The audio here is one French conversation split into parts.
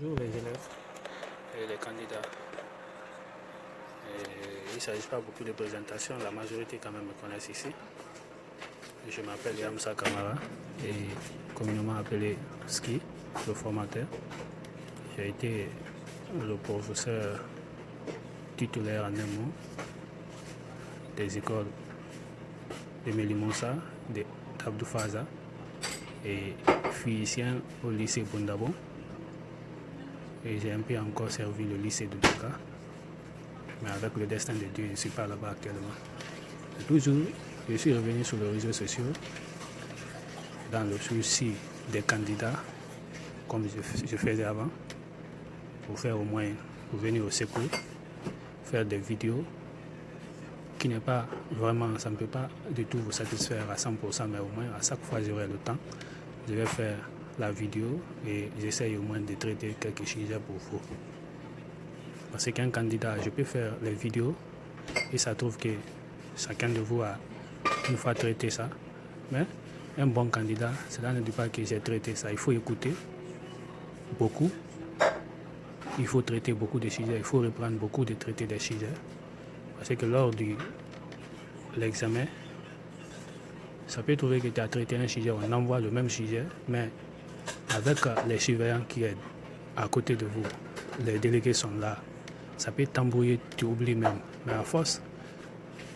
Bonjour les élèves et les candidats. Il ne s'agit pas beaucoup de présentations, la majorité quand même me connaissent ici. Je m'appelle Yamsa Kamara et communément appelé Ski, le formateur. J'ai été le professeur titulaire en un mot des écoles de Moussa, de Abdou Faza et physicien au lycée Bondabo. Et j'ai un peu encore servi le lycée de Dakar. Mais avec le destin de Dieu, je ne suis pas là-bas actuellement. Et toujours, je suis revenu sur les réseaux sociaux dans le souci des candidats, comme je faisais avant, pour faire au moins, pour venir au secours, faire des vidéos qui n'est pas vraiment, ça ne peut pas du tout vous satisfaire à 100%, mais au moins à chaque fois j'aurai le temps, je vais faire la vidéo et j'essaye au moins de traiter quelques sujets pour vous. Parce qu'un candidat, je peux faire les vidéos et ça trouve que chacun de vous a une fois traité ça. Mais un bon candidat, cela ne dit pas que j'ai traité ça. Il faut écouter beaucoup. Il faut traiter beaucoup de sujets. Il faut reprendre beaucoup de traités des sujets. Parce que lors de l'examen, ça peut trouver que tu as traité un sujet, on envoie le même sujet, mais avec les surveillants qui sont à côté de vous, les délégués sont là. Ça peut t'embrouiller, tu oublies même. Mais à force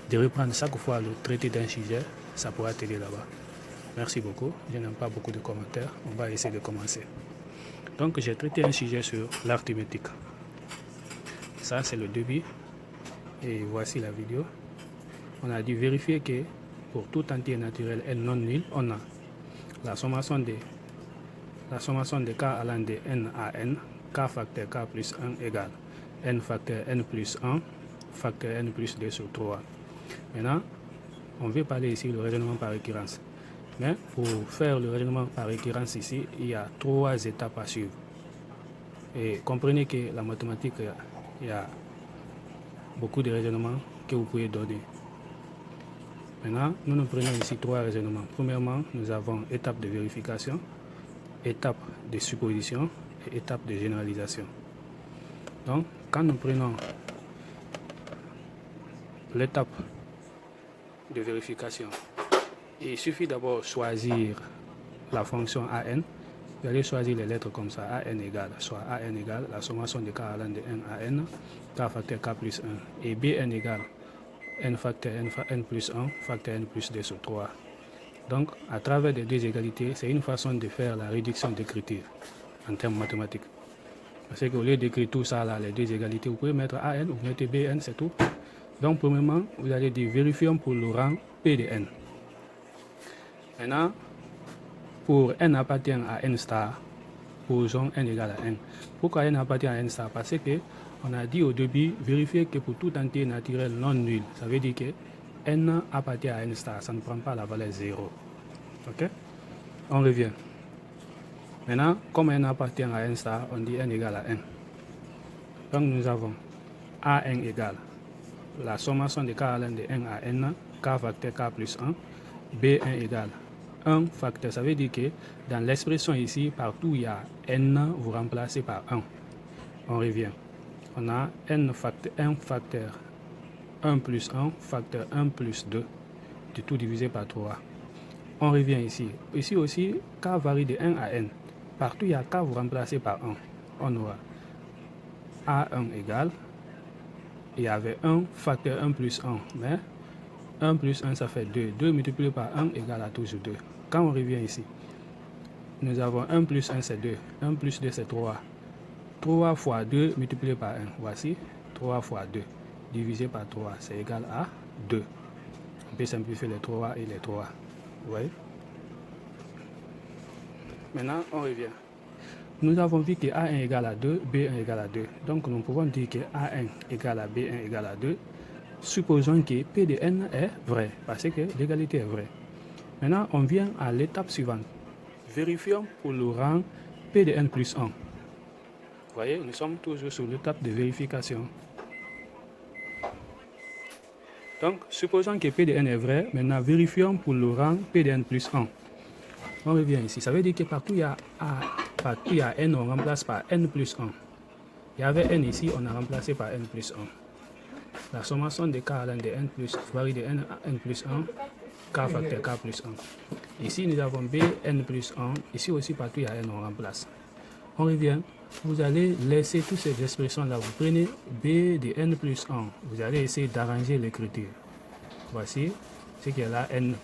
de reprendre chaque fois le traité d'un sujet, ça pourra t'aider là-bas. Merci beaucoup. Je n'aime pas beaucoup de commentaires. On va essayer de commencer. Donc, j'ai traité un sujet sur l'arithmétique. Ça, c'est le début. Et voici la vidéo. On a dû vérifier que pour tout entier naturel et non nul, on a la sommation de k allant de n à n, k facteur k plus 1 égale n facteur n plus 1 facteur n plus 2 sur 3. Maintenant, on veut parler ici du raisonnement par récurrence. Mais pour faire le raisonnement par récurrence ici, il y a 3 étapes à suivre. Et comprenez que la mathématique, il y a beaucoup de raisonnements que vous pouvez donner. Maintenant, nous prenons ici 3 raisonnements. Premièrement, nous avons étape de vérification, étape de supposition et étape de généralisation. Donc, quand nous prenons l'étape de vérification, il suffit d'abord choisir la fonction an. Vous allez choisir les lettres comme ça, an égale, soit an égale la sommation de k allant de n à n, k facteur k plus 1, et bn égale n facteur n plus 1, facteur n plus 2 sur 3. Donc, à travers les deux égalités, c'est une façon de faire la réduction d'écriture en termes mathématiques. Parce qu'au lieu d'écrire tout ça, là, les deux égalités, vous pouvez mettre an, vous mettez bn, c'est tout. Donc, premièrement, vous allez dire vérifions pour le rang p de n. Maintenant, pour n appartient à n star, posons n égale à n. Pourquoi n appartient à n star? Parce que on a dit au début, vérifier que pour tout entier naturel non nul, ça veut dire que n appartient à n star, ça ne prend pas la valeur 0. Ok? On revient. Maintenant, comme n appartient à n star, on dit n égale à n. Donc nous avons an égale la sommation de k allant de n à n, k facteur k plus 1, b1 égale 1 facteur. Ça veut dire que dans l'expression ici, partout où il y a n, vous remplacez par 1. On revient. On a n facteur 1 facteur 1 plus 1 facteur 1 plus 2, du tout divisé par 3. On revient ici. Ici aussi, k varie de 1 à n. Partout où il y a k, vous remplacez par 1. On aura a1 égale, il y avait 1 facteur 1 plus 1, mais 1 plus 1 ça fait 2. 2 multiplié par 1 égale à toujours 2. Quand on revient ici, nous avons 1 plus 1 c'est 2, 1 plus 2 c'est 3. 3 fois 2 multiplié par 1, voici 3 fois 2 divisé par 3, c'est égal à 2. On peut simplifier les 3 et les 3. Vous voyez? Maintenant, on revient. Nous avons vu que A1 égale à 2, B1 égale à 2. Donc, nous pouvons dire que A1 égale à B1 égale à 2. Supposons que P de n est vrai, parce que l'égalité est vraie. Maintenant, on vient à l'étape suivante. Vérifions pour le rang P de n plus 1. Vous voyez, nous sommes toujours sur l'étape de vérification. Donc, supposons que P de n est vrai, maintenant vérifions pour le rang P de n plus 1. On revient ici. Ça veut dire que partout il y a partout il y a n, on remplace par n plus 1. Il y avait n ici, on a remplacé par n plus 1. La sommation des k allant de n plus varie de n plus 1, k facteur k plus 1. Ici, nous avons b n plus 1. Ici aussi, partout il y a n, on remplace. On revient. Vous allez laisser toutes ces expressions-là. Vous prenez b de n plus 1. Vous allez essayer d'arranger l'écriture. Voici ce qui est là, n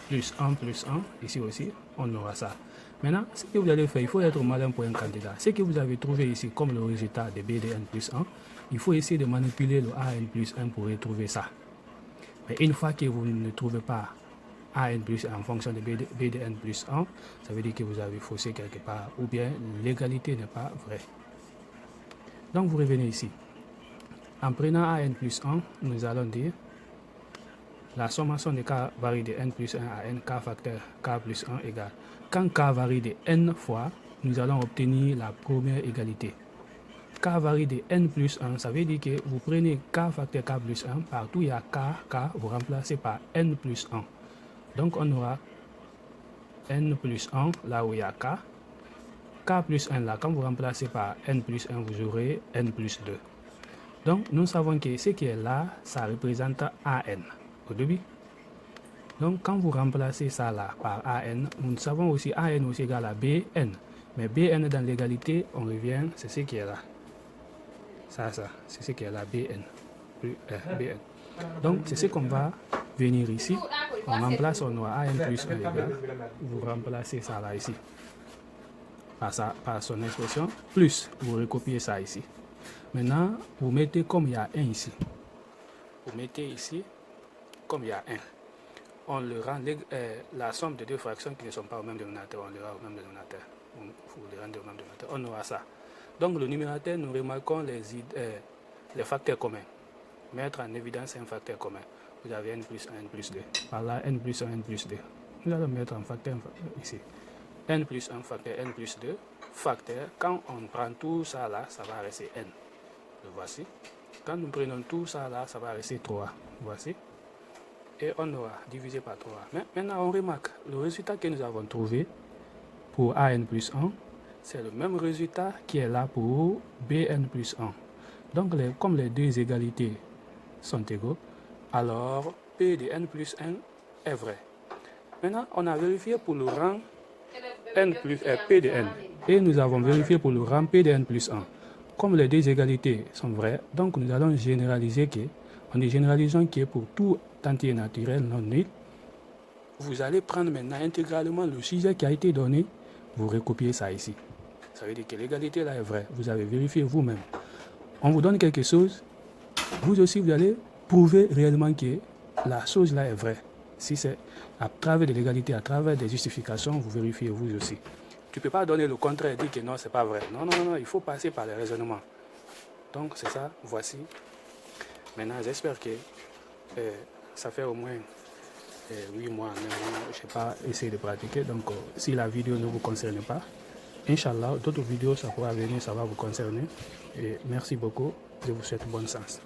plus 1 plus 1. Ici aussi, on aura ça. Maintenant, ce que vous allez faire, il faut être malin pour un candidat. Ce que vous avez trouvé ici comme le résultat de b de n plus 1, il faut essayer de manipuler le an plus 1 pour retrouver ça. Mais une fois que vous ne trouvez pas an plus 1 en fonction de b de n plus 1, ça veut dire que vous avez faussé quelque part ou bien l'égalité n'est pas vraie. Donc vous revenez ici. En prenant an plus 1, nous allons dire la sommation de k varie de n plus 1 à n, k facteur k plus 1 égale. Quand k varie de n fois, nous allons obtenir la première égalité. K varie de n plus 1, ça veut dire que vous prenez k facteur k plus 1, partout il y a k, vous remplacez par n plus 1. Donc on aura n plus 1 là où il y a k plus 1 là, quand vous remplacez par n plus 1, vous aurez n plus 2. Donc nous savons que ce qui est là, ça représente an au début. Donc quand vous remplacez ça là par an, nous savons aussi an aussi égal à bn. Mais bn dans l'égalité, on revient, c'est ce qui est là. Ça, c'est ce qui est là, bn. bn. Donc c'est ce qu'on va venir ici. On remplace, on aura an plus 1 égal. Vous remplacez ça là ici. Par son expression. Plus, vous recopiez ça ici. Maintenant, vous mettez comme il y a 1 ici. Vous mettez ici comme il y a 1. On le rend la somme de deux fractions qui ne sont pas au même dénominateur, on le rend au même dénominateur. Vous le rendez au même dénominateur. On aura ça. Donc le numérateur, nous remarquons les facteurs communs. Mettre en évidence un facteur commun. Vous avez n plus 1, n plus 2. Par là, n plus 1, n plus 2. Nous allons mettre en facteur ici. n plus 1 facteur n plus 2. Facteur, quand on prend tout ça là, ça va rester n. Le voici. Quand nous prenons tout ça là, ça va rester 3. Voici. Et on aura divisé par 3. Mais maintenant, on remarque le résultat que nous avons trouvé pour an plus 1, c'est le même résultat qui est là pour bn plus 1. Donc, comme les deux égalités sont égaux, alors p de n plus 1 est vrai. Maintenant, on a vérifié pour le rang n plus p de n. Et nous avons vérifié pour le rang p de n plus 1. Comme les deux égalités sont vraies, donc nous allons généraliser que, on est généralisant que pour tout entier naturel non nul, vous allez prendre maintenant intégralement le sujet qui a été donné, vous recopiez ça ici. Ça veut dire que l'égalité là est vraie. Vous avez vérifié vous-même. On vous donne quelque chose, vous aussi vous allez prouver réellement que la chose là est vraie. Si c'est à travers de l'égalité, à travers des justifications, vous vérifiez vous aussi. Tu ne peux pas donner le contraire et dire que non, c'est pas vrai. Non, non, non, il faut passer par les raisonnements. Donc c'est ça, voici. Maintenant, j'espère que ça fait au moins 8 mois, 9 mois, je n'ai pas essayé de pratiquer. Donc si la vidéo ne vous concerne pas, Inch'Allah, d'autres vidéos, ça pourra venir, ça va vous concerner. Et merci beaucoup, je vous souhaite bonne chance.